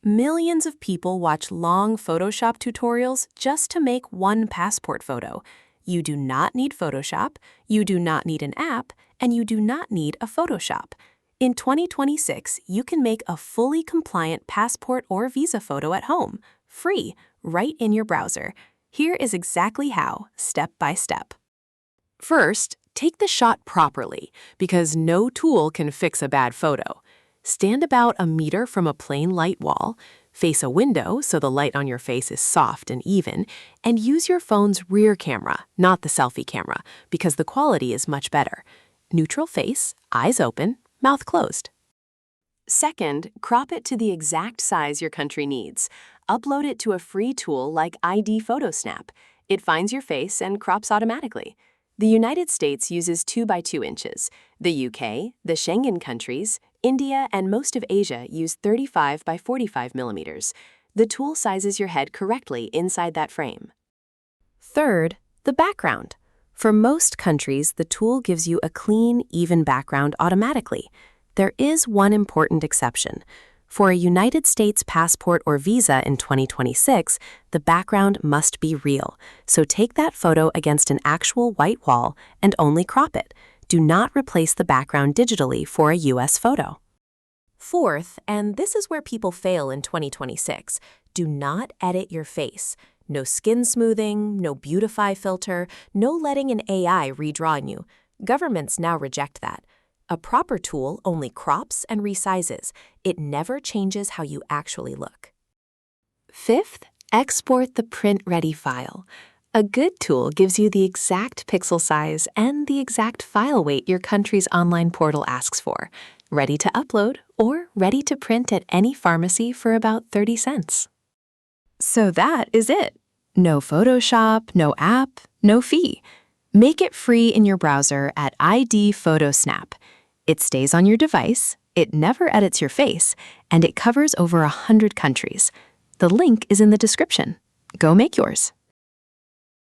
Millions of people watch long Photoshop tutorials just to make one passport photo. You do not need Photoshop, you do not need an app, and you do not need a Photoshop. In 2026, you can make a fully compliant passport or visa photo at home, free, right in your browser. Here is exactly how, step by step. First, take the shot properly, because no tool can fix a bad photo. Stand about a meter from a plain light wall, face a window so the light on your face is soft and even, and use your phone's rear camera, not the selfie camera, because the quality is much better. Neutral face, eyes open, mouth closed. Second, crop it to the exact size your country needs. Upload it to a free tool like IDPhotoSnap. It finds your face and crops automatically. The United States uses 2 by 2 inches. The UK, the Schengen countries, India, and most of Asia use 35 by 45 millimeters. The tool sizes your head correctly inside that frame. Third, the background. For most countries, the tool gives you a clean, even background automatically. There is one important exception. For a United States passport or visa in 2026, the background must be real. So take that photo against an actual white wall and only crop it. Do not replace the background digitally for a US photo. Fourth, and this is where people fail in 2026, do not edit your face. No skin smoothing, no beautify filter, no letting an AI redraw you. Governments now reject that. A proper tool only crops and resizes. It never changes how you actually look. Fifth, export the print-ready file. A good tool gives you the exact pixel size and the exact file weight your country's online portal asks for, ready to upload or ready to print at any pharmacy for about 30 cents. So that is it. No Photoshop, no app, no fee. Make it free in your browser at IDPhotoSnap. It stays on your device, it never edits your face, and it covers over 100 countries. The link is in the description. Go make yours.